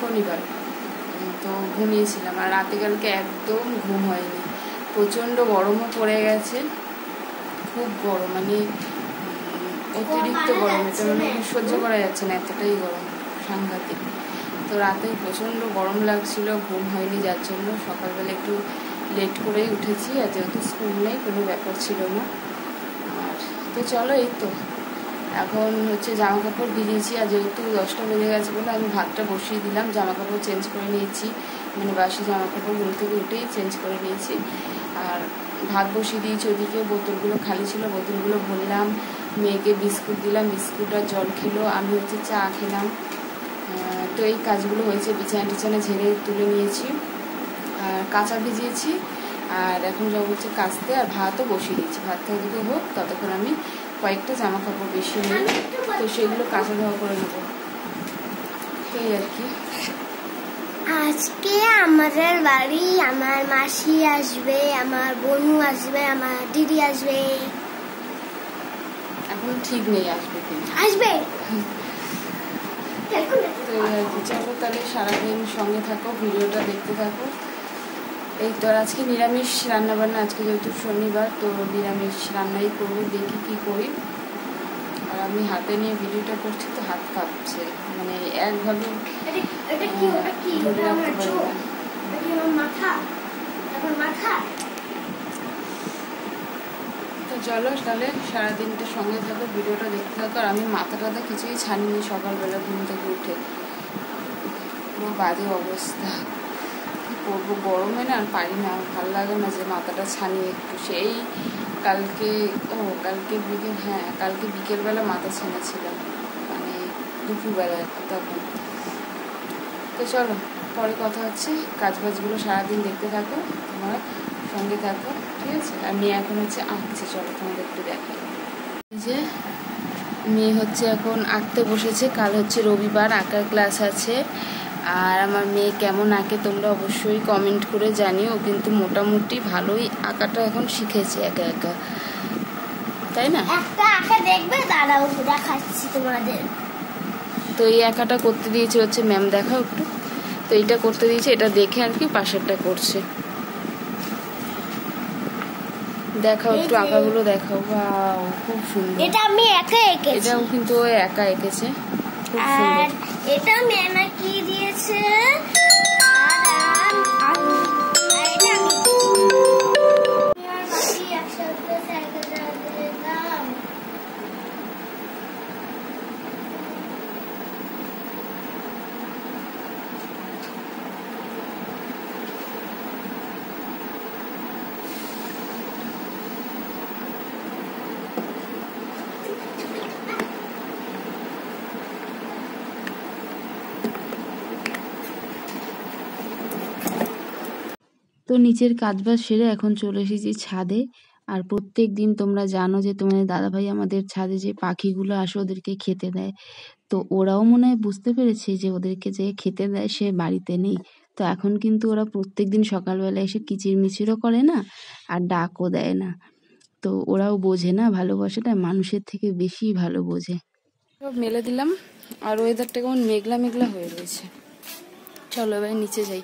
শনিবার। তো ঘুমিয়েছিলাম, আর রাতে কালকে একদম ঘুম হয়নি। প্রচণ্ড গরমও পড়ে গেছে, খুব গরম, মানে অতিরিক্ত গরম, এটা মানে সহ্য করা যাচ্ছে না, এতটাই গরম, সাংঘাতিক। তো রাতে প্রচণ্ড গরম লাগছিল, ঘুম হয়নি, যার জন্য সকালবেলা একটু লেট করেই উঠেছি। আর যেহেতু স্কুল নেই, কোনো ব্যাপার ছিল না। আর তো চলো, এই তো এখন হচ্ছে জামা কাপড় ভিজিয়েছি। আর যেহেতু 10টা বেজে গেছে বলে আমি ভাতটা বসিয়ে দিলাম, জামা কাপড় চেঞ্জ করে নিয়েছি, মানে বাসি জামা কাপড় ঘুম থেকে উঠেই চেঞ্জ করে নিয়েছি। আর ভাত বসিয়ে দিয়েছি, ওদিকে বোতলগুলো খালি ছিল, বোতলগুলো ভরলাম, মেয়েকে বিস্কুট দিলাম, বিস্কুট আর জল খেলো, আমি হচ্ছে চা খেলাম। তো এই কাজগুলো হয়েছে, বিছানা টিছানা ঝেড়ে তুলে নিয়েছি, আর কাঁচা ভিজিয়েছি। আর এখন যাবো হচ্ছে কাচতে, আর ভাতও বসিয়ে দিয়েছি, ভাতটা ওদিকে হোক, ততক্ষণ আমি কয়েকটা জামা কাপড় বেশি নিই, তো সেগুলো কাঁচা ধোয়া করে নেবো, এই আর কি। আজকে আমাদের বাড়ি আমার মাসি আসবে, আমার বোনু আসবে, আমার দিদি আসবে। এখন ঠিক নেই আসবে কিন্তু আসবে। তো এই আর কি, চলো তাহলে সারাদিন সঙ্গে থাকো, ভিডিওটা দেখতে থাকো। এই তো, আর আজকে নিরামিষ রান্নাবান্না, আজকে যেহেতু শনিবার, তো নিরামিষ রান্নাই করবো, দেখি কি করি। আর আমি হাতে নিয়ে ভিডিওটা করছি তো হাত কাঁপছে, মানে একভাবে ধরে রাখতে পারি না। তো চলো তাহলে সারাদিনটা সঙ্গে থাকো, ভিডিওটা দেখতে থাকো। আর আমি মাথাটা কিছুই ছানিনি সকালবেলা ঘুম থেকে উঠে, পুরো বাজে অবস্থা। কী করবো, গরমে না পারি না, ভালো লাগে না যে মাথাটা ছানিয়ে একটু। সেই কালকে বিকেলবেলা মাথা ছেনেছিলাম, মানে দুপুরবেলা তখন। তো চলো পরে কথা হচ্ছে, কাজবাজগুলো সারাদিন দেখতে থাকো, তোমরা সঙ্গে থাকো, ঠিক আছে। আর মেয়ে এখন হচ্ছে আঁকছে, চলো তোমাদের একটু দেখাই। যে মেয়ে হচ্ছে এখন আঁকতে বসেছে, কাল হচ্ছে রবিবার, আঁকার ক্লাস আছে। আর আমার মেয়ে কেমন আঁকে তোমরা অবশ্যই কমেন্ট করে জানিও, কিন্তু মোটামুটি ভালোই আঁকাটা এখন শিখেছে একা একা, তাই না? একটা আঁকা দেখবে, দাঁড়াও দেখাচ্ছি তোমাদের। তো এই আঁকাটা করতে দিয়েছে হচ্ছে ম্যাম, দেখাও একটু। তো এইটা করতে দিয়েছে, এটা দেখে আর কি পাশেরটা করছে, দেখাও একটু আঁকাগুলো দেখাও। ওয়াও, খুব সুন্দর। এটা আমি একা এঁকেছি, এটাও কিন্তু ও একা এঁকেছে, খুব সুন্দর। আর এটা ম্যাম কি দিয়েছে, আর এটা আমি একসাথে সাইকেল দিলাম। তো নিচের কাজবাজ সেরে এখন চলে এসেছি ছাদে। আর প্রত্যেক দিন তোমরা জানো যে তোমাদের দাদাভাই আমাদের ছাদে যে পাখিগুলো আসে ওদেরকে খেতে দেয়। তো ওরাও মনে হয় বুঝতে পেরেছে যে ওদেরকে যে খেতে দেয় সে বাড়িতে নেই। তো এখন কিন্তু ওরা প্রত্যেক দিন সকালবেলা এসে কিচিরমিচিরও করে না, আর ডাকও দেয় না। তো ওরাও বোঝে না, ভালোবাসাটা মানুষের থেকে বেশি ভালো বোঝে। সব মেলে দিলাম, আর ওয়েদারটা কেমন মেঘলা মেঘলা হয়ে রয়েছে। চলো এবার নিচে যাই।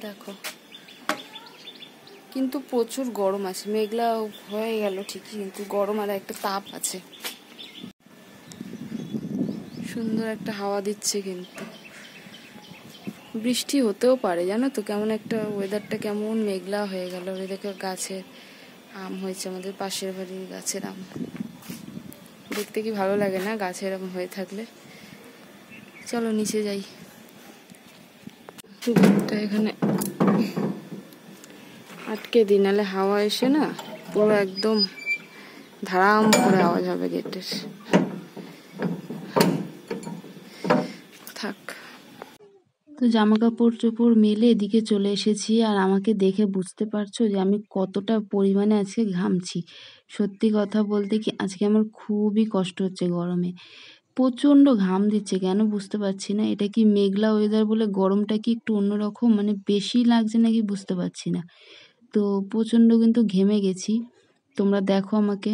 দেখো কিন্তু প্রচুর গরম আছে, মেঘলা হয়ে গেল ঠিকই, কিন্তু গরম আর একটা তাপ আছে। সুন্দর একটা হাওয়া দিচ্ছে, কিন্তু বৃষ্টি হতেও পারে জানো তো। কেমন একটা ওয়েদারটা কেমন মেঘলা হয়ে গেল। দেখো গাছের আম হয়েছে, আমাদের পাশের বাড়ির গাছের আম, দেখতে কি ভালো লাগে না গাছের আম হয়ে থাকলে। চলো নিচে যাই। এখানে আটকে দিই, নাহলে হাওয়া এসে না পুরো একদম ধারাম করে আওয়াজ হবে গেটের। থাক। তো জামা কাপড় চোপড় মেলে এদিকে চলে এসেছি। আর আমাকে দেখে বুঝতে পারছো যে আমি কতটা পরিমাণে আজকে ঘামছি। সত্যি কথা বলতে কি আজকে আমার খুবই কষ্ট হচ্ছে গরমে, প্রচণ্ড ঘাম দিচ্ছে, কেন বুঝতে পারছি না। এটা কি মেঘলা ওয়েদার বলে গরমটা কি একটু অন্যরকম, মানে বেশি লাগছে নাকি বুঝতে পারছি না। তো প্রচণ্ড কিন্তু ঘেমে গেছি। তোমরা দেখো আমাকে,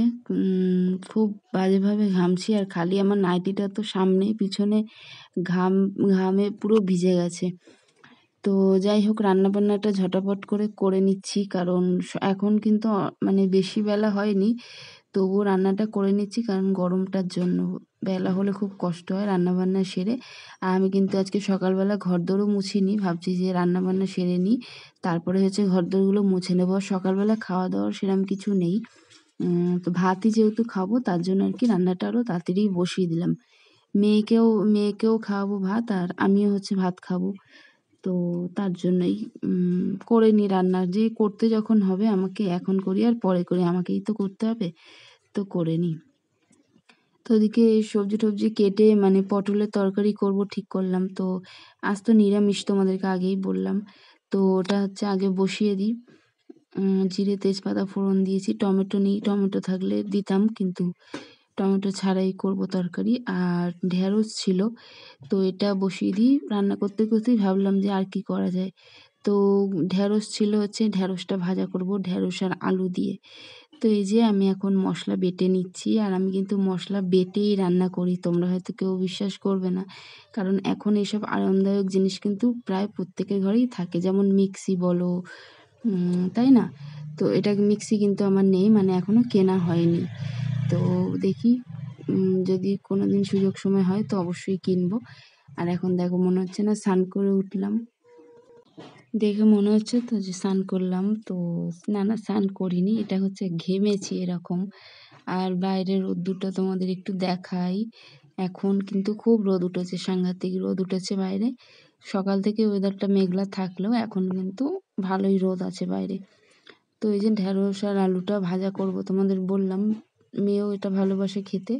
খুব বাজেভাবে ঘামছি, আর খালি আমার নাইটিটা তো সামনে, পিছনে ঘামে পুরো ভিজে গেছে। তো যাই হোক, রান্নাবান্নাটা ঝটাপট করে করে নিচ্ছি, কারণ এখন কিন্তু মানে বেশি বেলা হয়নি, তবুও রান্নাটা করে নিচ্ছি কারণ গরমটার জন্য। বেলা হলে খুব কষ্ট হয় রান্নাবান্না সেরে। আর আমি কিন্তু আজকে সকালবেলা ঘরদোরও মুছিনি, ভাবছি যে রান্নাবান্না সেরে নিই, তারপরে হচ্ছে ঘরদোরগুলো মুছে নেবো। আর সকালবেলা খাওয়া দাওয়ার সেরকম কিছু নেই, তো ভাতই যেহেতু খাবো তার জন্য আর কি রান্নাটা আরও তাড়াতাড়ি বসিয়ে দিলাম। মেয়েকেও খাওয়াবো ভাত, আর আমিও হচ্ছে ভাত খাবো, তো তার জন্যই করে নিই রান্না। যে করতে যখন হবে আমাকে, এখন করি আর পরে করি, আমাকেই তো করতে হবে, তো করে নিই। তো ওদিকে সবজি টবজি কেটে মানে পটলের তরকারি করব ঠিক করলাম। তো আজ তো নিরামিষ, তোমাদেরকে আগেই বললাম। তো ওটা হচ্ছে আগে বসিয়ে দিই। জিরে তেজপাতা ফোড়ন দিয়েছি, টমেটো নেই, টমেটো থাকলে দিতাম, কিন্তু টমেটো ছাড়াই করব তরকারি। আর ঢেঁড়স ছিল, তো এটা বসিয়ে দিই। রান্না করতে করতেই ভাবলাম যে আর কি করা যায়, তো ঢেঁড়স ছিল, হচ্ছে ঢেঁড়সটা ভাজা করব ঢেঁড়স আর আলু দিয়ে। তো এই যে আমি এখন মশলা বেটে নিচ্ছি, আর আমি কিন্তু মশলা বেটেই রান্না করি, তোমরা হয়তো কেউ বিশ্বাস করবে না, কারণ এখন এইসব আরামদায়ক জিনিস কিন্তু প্রায় প্রত্যেকের ঘরেই থাকে, যেমন মিক্সি বলো, তাই না? তো এটা মিক্সি কিন্তু আমার নেই, মানে এখনও কেনা হয়নি। তো দেখি যদি কোনো দিন সুযোগ সময় হয় তো অবশ্যই কিনবো। আর এখন দেখো মনে হচ্ছে না স্নান করে উঠলাম, দেখে মনে হচ্ছে তো যে স্নান করলাম, তো না না স্নান করিনি, এটা হচ্ছে ঘেমেছি এরকম। আর বাইরের রোদ্দুরটা তোমাদের একটু দেখাই, এখন কিন্তু খুব রোদ উঠেছে, সাংঘাতিক রোদ উঠেছে বাইরে। সকাল থেকে ওয়েদারটা মেঘলা থাকলেও এখন কিন্তু ভালোই রোদ আছে বাইরে। তো এই যে ঢ্যাঁড়স আর আলুটা ভাজা করব, তোমাদের বললাম মেয়েও এটা ভালোবাসে খেতে।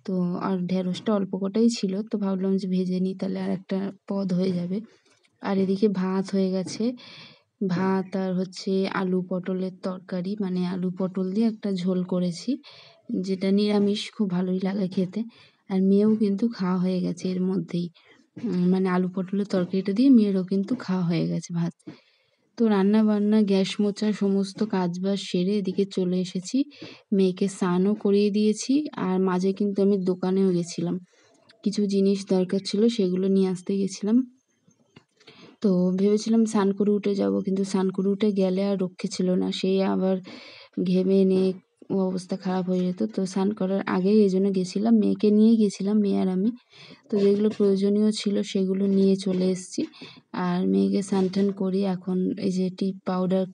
তো আর ঢ্যাঁড়সটা অল্প কটাই ছিল, তো ভাবলাম যে ভেজে নিই, তাহলে আর একটা পদ হয়ে যাবে। আর এদিকে ভাত হয়ে গেছে, ভাত আর হচ্ছে আলু পটলের তরকারি, মানে আলু পটল দিয়ে একটা ঝোল করেছি, যেটা নিরামিষ, খুব ভালোই লাগে খেতে। আর মেয়েও কিন্তু খাওয়া হয়ে গেছে এর মধ্যেই, মানে আলু পটলের তরকারিটা দিয়ে মেয়েরও কিন্তু খাওয়া হয়ে গেছে ভাত। তো রান্না বান্না গ্যাস মোছা সমস্ত কাজবাজ সেরে এদিকে চলে এসেছি, মেয়েকে স্নানও করিয়ে দিয়েছি। আর মাঝে কিন্তু আমি দোকানেও গেছিলাম, কিছু জিনিস দরকার ছিল সেগুলো নিয়ে আসতে গেছিলাম। তো ভেবেছিলাম স্নান করে উঠে যাব, কিন্তু স্নান করে উঠে গেলে আর রক্ষে ছিল না, সেই আবার ঘেমে নিয়ে অবস্থা খারাপ হয়ে যেত। তো স্নান করার আগেই এই জন্য গেছিলাম, মেয়েকে নিয়েই গেছিলাম, মেয়ে আর আমি। তো যেগুলো প্রয়োজনীয় ছিল সেগুলো নিয়ে চলে এসেছি। আর মেয়েকে স্নান টান করি, এখন এই যে টিপ পাউডার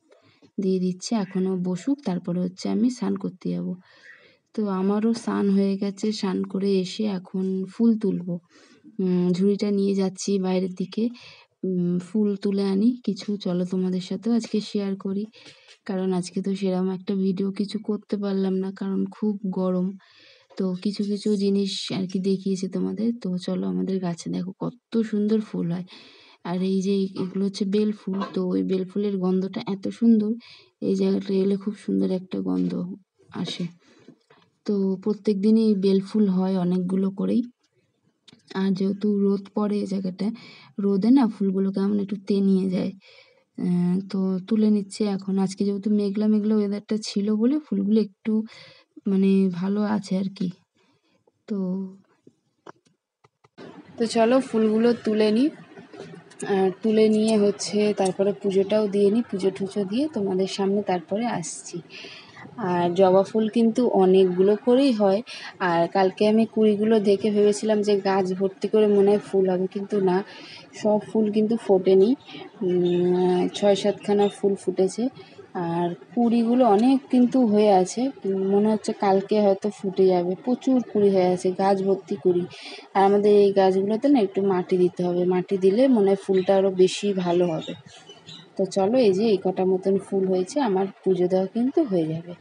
দিয়ে দিচ্ছে, এখনও বসুক, তারপরে হচ্ছে আমি স্নান করতে যাব। তো আমারও স্নান হয়ে গেছে, স্নান করে এসে এখন ফুল তুলবো, ঝুড়িটা নিয়ে যাচ্ছি বাইরের দিকে, ফুল তুলে আনি কিছু। চলো তোমাদের সাথেও আজকে শেয়ার করি, কারণ আজকে তো সেরকম একটা ভিডিও কিছু করতে পারলাম না, কারণ খুব গরম। তো কিছু কিছু জিনিস আর কি দেখিয়েছি তোমাদের। তো চলো, আমাদের গাছে দেখো কত সুন্দর ফুল হয়, আর এই যে এগুলো হচ্ছে বেল ফুল। তো ওই বেল ফুলের গন্ধটা এত সুন্দর, এই জায়গাটা এলে খুব সুন্দর একটা গন্ধ আসে। তো প্রত্যেক দিনই বেল ফুল হয় অনেকগুলো করেই। আর যেহেতু রোদ পড়ে এই জায়গাটায়, রোদে না ফুলগুলো কেমন একটু তেনিয়ে যায়। তো তুলে নিচ্ছে এখন, আজকে যেহেতু মেঘলা মেঘলা ওয়েদারটা ছিল বলে ফুলগুলো একটু মানে ভালো আছে আর কি। তো তো চলো ফুলগুলো তুলে নিই, তুলে নিয়ে হচ্ছে তারপরে পুজোটাও দিয়ে নিই, পুজো টুজো দিয়ে তোমাদের সামনে তারপরে আসছি। আর জবা ফুল কিন্তু অনেকগুলো করেই হয়, আর কালকে আমি কুড়িগুলো দেখে ভেবেছিলাম যে গাছ ভর্তি করে মনে হয় ফুল হবে, কিন্তু না, সব ফুল কিন্তু ফোটেনি, 6-7খানা ফুল ফুটেছে। আর কুড়িগুলো অনেক কিন্তু হয়ে আছে, মনে হচ্ছে কালকে হয়তো ফুটে যাবে, প্রচুর কুড়ি হয়ে আছে, গাছ ভর্তি কুড়ি। আর আমাদের এই গাছগুলোতে না একটু মাটি দিতে হবে, মাটি দিলে মনে হয় ফুলটা আরও বেশি ভালো হবে। তো চলো, এই যে এই কটা মতন ফুল হয়েছে, আমার পুজো দেওয়া কিন্তু হয়ে যাবে।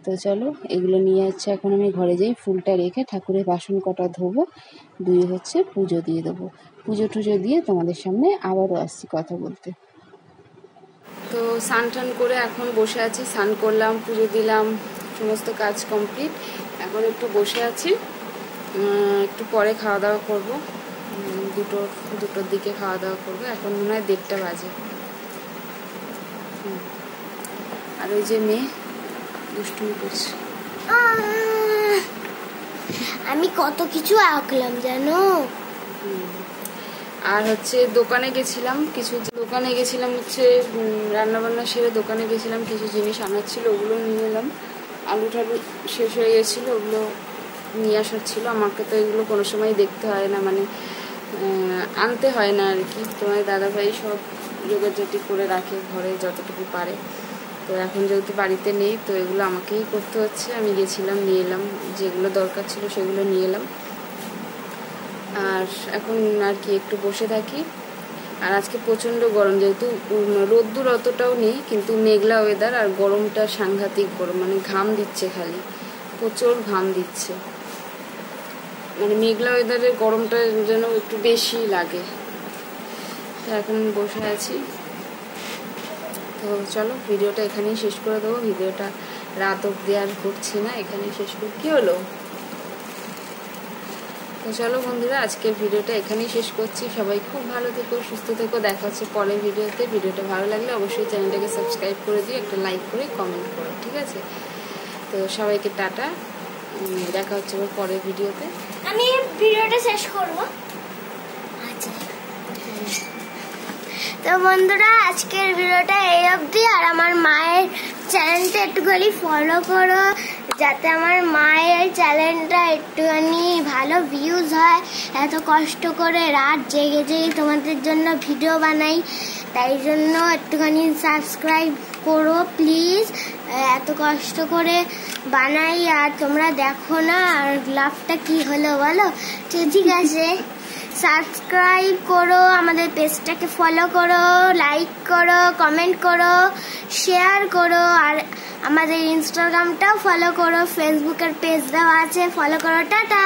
তো চলো এগুলো নিয়ে হচ্ছে এখন আমি ঘরে যাই, ফুলটা রেখে ঠাকুরের বাসন কটা ধোবো, ধুয়ে হচ্ছে পুজো দিয়ে দেবো। পুজো টুজো দিয়ে তোমাদের সামনে আবারও আসছি কথা বলতে। তো স্নান টান করে এখন বসে আছি, স্নান করলাম, পুজো দিলাম, সমস্ত কাজ কমপ্লিট। এখন একটু বসে আছি, একটু পরে খাওয়া দাওয়া করবো, দুটোর দিকে খাওয়া দাওয়া করবো, এখন মনে হয় 1:30 বাজে। আর ওই যে মেয়ে দুষ্টুমি করছে। আমি কত কিছু আঁকলাম জানো। আর হচ্ছে দোকানে গেছিলাম হচ্ছে রান্নাবান্না সেরে দোকানে গেছিলাম, কিছু জিনিস আনার ছিল, ওগুলো নিয়ে এলাম। আলু টালু শেষ হয়ে গেছিলো, ওগুলো নিয়ে আসার ছিল। আমাকে তো এগুলো কোনো সময় দেখতে হয় না, মানে আনতে হয় না আর কি। তোমার দাদাভাই সব জোগাড়জাটি করে রাখে ঘরে যতটুকু পারে। তো এখন যেহেতু বাড়িতে নেই, তো এগুলো আমাকেই করতে হচ্ছে। আমি গেছিলাম, নিয়ে এলাম, যেগুলো দরকার ছিল সেগুলো নিয়ে এলাম। আর এখন আর কি একটু বসে থাকি। আর আজকে প্রচণ্ড গরম, যেহেতু রোদ্দুর অতটাও নেই, কিন্তু মেঘলা ওয়েদার, আর গরমটা সাংঘাতিক গরম, মানে ঘাম দিচ্ছে, খালি প্রচুর ঘাম দিচ্ছে। মানে মেঘলা ওয়েদারের গরমটা যেন একটু বেশি লাগে। এখন বসে আছি। তো চলো ভিডিওটা এখানেই শেষ করে দেবো। ভিডিওটা রাত অবধি আর করছি না, এখানেই শেষ করে। কী হলো? তো চলো বন্ধুরা, আজকের ভিডিওটা এখানেই শেষ করছি। সবাই খুব ভালো থেকো, সুস্থ থেকো। দেখা হচ্ছে পরের ভিডিওতে। ভিডিওটা ভালো লাগলে অবশ্যই চ্যানেলটাকে সাবস্ক্রাইব করে দিও, একটা লাইক করে কমেন্ট করো, ঠিক আছে? তো সবাইকে টাটা, দেখা হচ্ছে পরের ভিডিওতে। আমি ভিডিওটা শেষ করবো। আচ্ছা, তো বন্ধুরা আজকের ভিডিওটা এই অবধি। আর আমার মায়ের চ্যানেলটা একটুখানি ফলো করো, যাতে আমার মায়ের চ্যানেলটা একটুখানি ভালো ভিউজ হয়। এত কষ্ট করে রাত জেগে জেগে তোমাদের জন্য ভিডিও বানাই, তাই জন্য একটুখানি সাবস্ক্রাইব করো প্লিজ। এত কষ্ট করে বানাই আর তোমরা দেখো না, আর লাভটা কি হলো বলো? ঠিক আছে, সাবস্ক্রাইব করো, আমাদের পেজটাকে ফলো করো, লাইক করো, কমেন্ট করো, শেয়ার করো। আর আমাদের ইনস্টাগ্রামটাও ফলো করো, ফেসবুকের পেজ দেওয়া আছে, ফলো করো। টাটা।